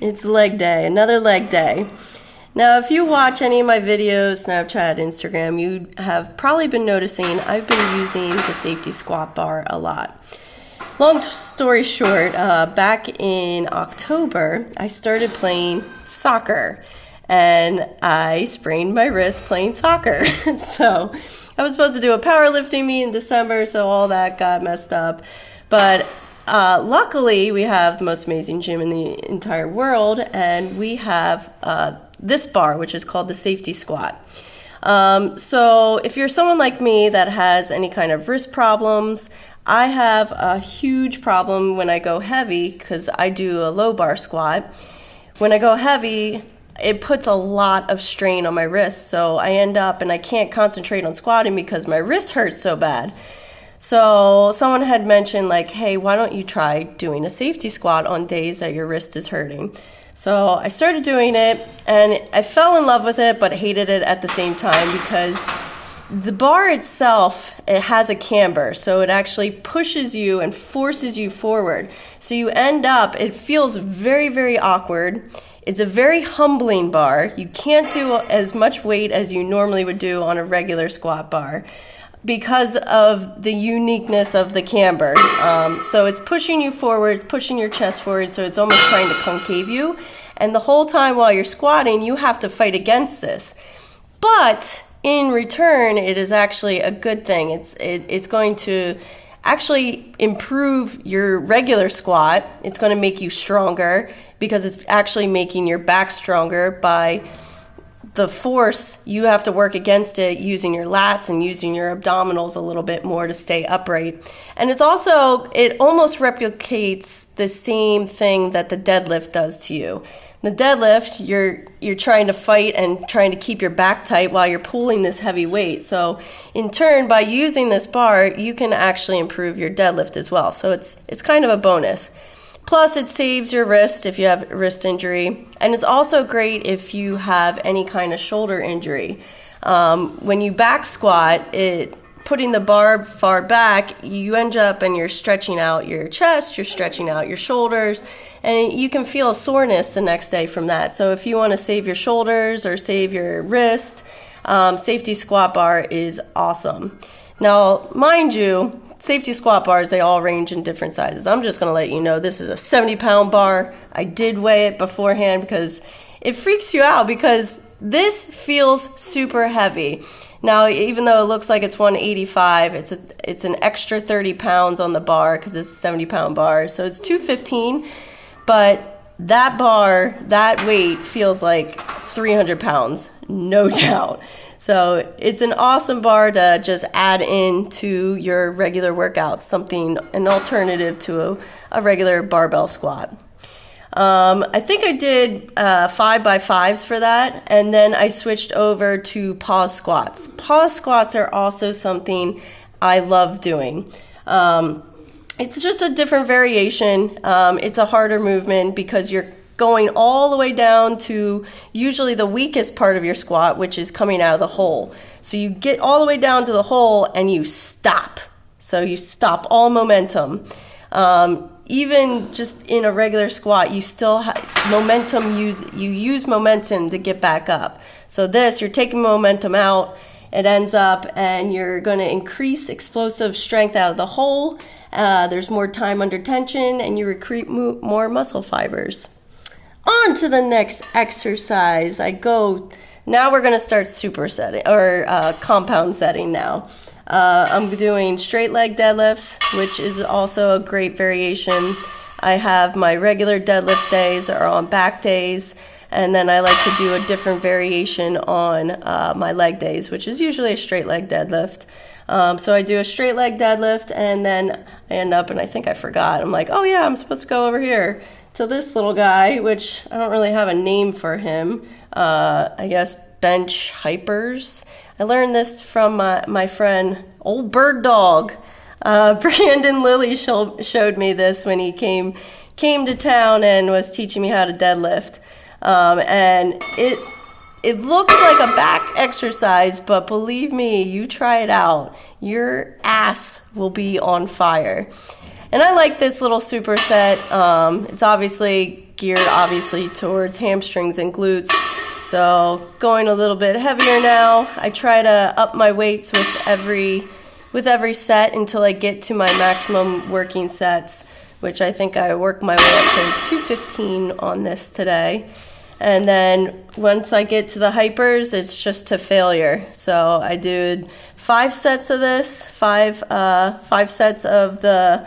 It's leg day, another leg day. Now, if you watch any of my videos, Snapchat, Instagram, you have probably been noticing I've been using the safety squat bar a lot. Long story short, back in October, I started playing soccer, and I sprained my wrist playing soccer. So I was supposed to do a powerlifting meet in December, so all that got messed up. But luckily, we have the most amazing gym in the entire world, and we have this bar, which is called the safety squat. So if you're someone like me that has any kind of wrist problems, I have a huge problem when I go heavy because I do a low bar squat. When I go heavy, it puts a lot of strain on my wrist, so I end up and I can't concentrate on squatting because my wrist hurts so bad. So someone had mentioned like, hey, why don't you try doing a safety squat on days that your wrist is hurting? So I started doing it, and I fell in love with it, but hated it at the same time because the bar itself, it has a camber, so it actually pushes you and forces you forward. So you end up, it feels very, very awkward. It's a very humbling bar. You can't do as much weight as you normally would do on a regular squat bar, because of the uniqueness of the camber. So it's pushing you forward, it's pushing your chest forward, so it's almost trying to concave you. And the whole time while you're squatting, you have to fight against this. But in return, it is actually a good thing. It's going to actually improve your regular squat. It's going to make you stronger because it's actually making your back stronger by the force. You have to work against it using your lats and using your abdominals a little bit more to stay upright. And it's also, it almost replicates the same thing that the deadlift does to you. The deadlift, you're trying to fight and trying to keep your back tight while you're pulling this heavy weight. So in turn, by using this bar, you can actually improve your deadlift as well. So it's kind of a bonus. Plus, it saves your wrist if you have a wrist injury. And it's also great if you have any kind of shoulder injury. When you back squat, putting the bar far back, you end up and you're stretching out your chest, you're stretching out your shoulders, and you can feel soreness the next day from that. So if you want to save your shoulders or save your wrist, safety squat bar is awesome. Now, mind you, safety squat bars, they all range in different sizes. I'm just going to let you know this is a 70-pound bar. I did weigh it beforehand because it freaks you out because this feels super heavy. Now, even though it looks like it's 185, it's an extra 30 pounds on the bar because it's a 70-pound bar. So it's 215, but that bar, that weight feels like 300 pounds, no doubt. So it's an awesome bar to just add in to your regular workouts, an alternative to a regular barbell squat. I think I did 5x5s for that, and then I switched over to pause squats. Pause squats are also something I love doing. It's just a different variation. It's a harder movement because you're going all the way down to usually the weakest part of your squat, which is coming out of the hole. So you get all the way down to the hole and you stop. So you stop all momentum. Even just in a regular squat, you still have momentum. You use momentum to get back up. So this, you're taking momentum out. It ends up and you're going to increase explosive strength out of the hole. There's more time under tension and you recruit more muscle fibers. On to the next exercise. Now we're going to start supersetting or compound setting now. I'm doing straight leg deadlifts, which is also a great variation. I have my regular deadlift days are on back days, and then I like to do a different variation on my leg days, which is usually a straight leg deadlift. So I do a straight leg deadlift, and then I end up, and I think I forgot. I'm like, oh yeah, I'm supposed to go over here to this little guy, which I don't really have a name for him. I guess bench hypers. I learned this from my friend, old bird dog. Brandon Lilly showed me this when he came to town and was teaching me how to deadlift. And it looks like a back exercise, but believe me, you try it out, your ass will be on fire. And I like this little superset. It's obviously geared towards hamstrings and glutes. So going a little bit heavier now. I try to up my weights with every set until I get to my maximum working sets, which I think I worked my way up to 215 on this today. And then once I get to the hypers, it's just to failure. So I did 5 sets of this, five sets of the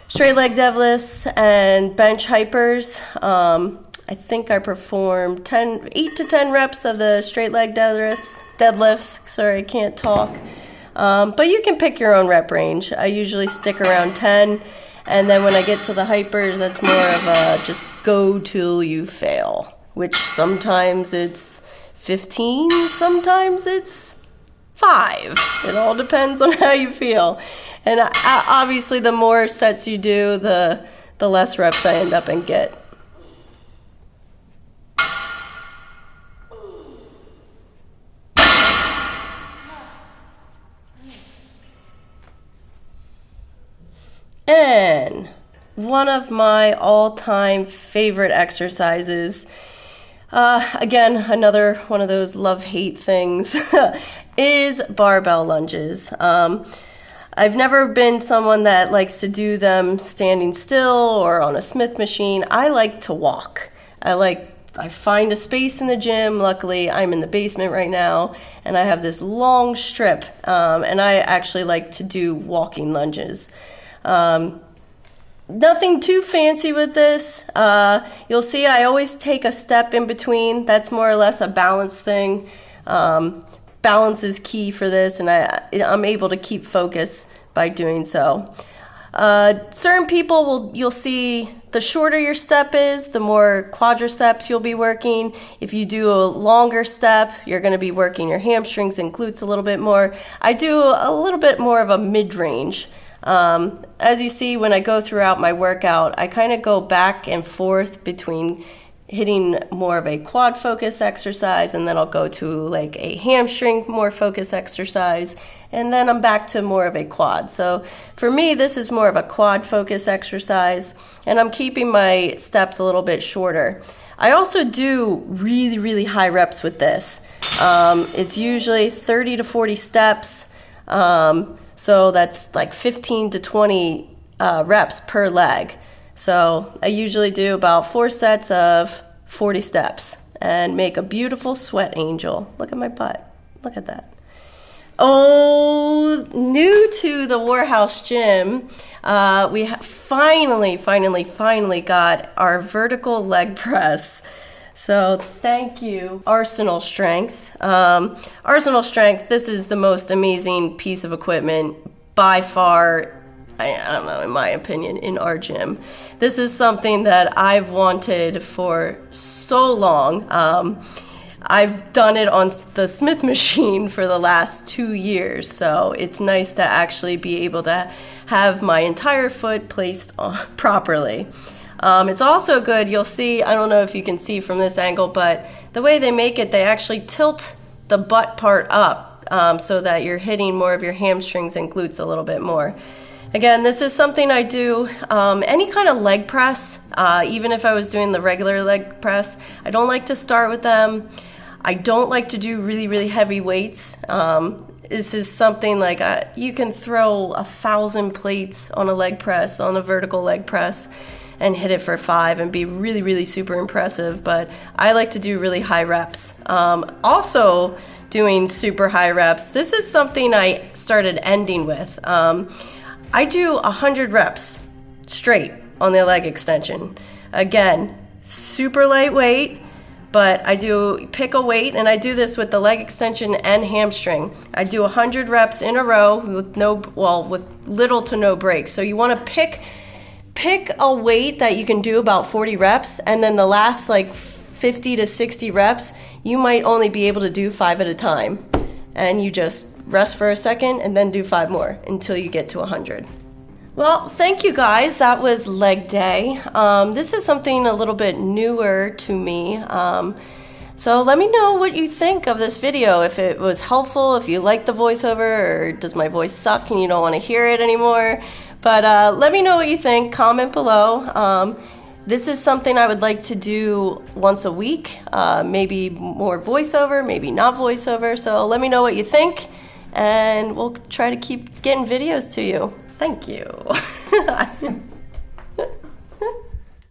straight leg deadlifts and bench hypers. I think I performed 8 to 10 reps of the straight leg deadlifts. Sorry, I can't talk. But you can pick your own rep range. I usually stick around 10. And then when I get to the hypers, that's more of a just go till you fail, which sometimes it's 15, sometimes it's 5. It all depends on how you feel. And obviously, the more sets you do, the less reps I end up and get. And one of my all-time favorite exercises, again, another one of those love-hate things, is barbell lunges. I've never been someone that likes to do them standing still or on a Smith machine. I like to walk. I find a space in the gym. Luckily, I'm in the basement right now, and I have this long strip, and I actually like to do walking lunges. Nothing too fancy with this. You'll see I always take a step in between. That's more or less a balance thing. Balance is key for this, and I'm able to keep focus by doing so. Certain people you'll see the shorter your step is, the more quadriceps you'll be working. If you do a longer step, you're going to be working your hamstrings and glutes a little bit more. I do a little bit more of a mid-range. As you see, when I go throughout my workout, I kind of go back and forth between hitting more of a quad focus exercise, and then I'll go to like a hamstring more focus exercise, and then I'm back to more of a quad. So for me, this is more of a quad focus exercise, and I'm keeping my steps a little bit shorter. I also do really, really high reps with this. It's usually 30 to 40 steps. So that's like 15 to 20 reps per leg. So I usually do about 4 sets of 40 steps and make a beautiful sweat angel. Look at my butt. Look at that. Oh, new to the Warehouse Gym, we finally got our vertical leg press. So thank you, Arsenal Strength. Arsenal Strength, this is the most amazing piece of equipment by far, I don't know, in my opinion, in our gym. This is something that I've wanted for so long. I've done it on the Smith machine for the last 2 years, so it's nice to actually be able to have my entire foot placed properly. It's also good, you'll see, I don't know if you can see from this angle, but the way they make it, they actually tilt the butt part up so that you're hitting more of your hamstrings and glutes a little bit more. Again, this is something I do any kind of leg press, even if I was doing the regular leg press. I don't like to start with them. I don't like to do really, really heavy weights. This is something like you can throw 1,000 plates on a leg press, on a vertical leg press, and hit it for 5 and be really, really super impressive. But I like to do really high reps. Also doing super high reps, this is something I started ending with. I do 100 reps straight on the leg extension. Again, super lightweight, but I do pick a weight, and I do this with the leg extension and hamstring. I do 100 reps in a row with with little to no breaks. So you want to pick a weight that you can do about 40 reps, and then the last like 50 to 60 reps, you might only be able to do 5 at a time. and you just rest for a second and then do 5 more until you get to 100. Well, thank you guys. That was leg day. This is something a little bit newer to me. So let me know what you think of this video, if it was helpful, if you like the voiceover, or does my voice suck and you don't want to hear it anymore. But let me know what you think. Comment below. This is something I would like to do once a week, maybe more voiceover, maybe not voiceover. So let me know what you think, and we'll try to keep getting videos to you. Thank you.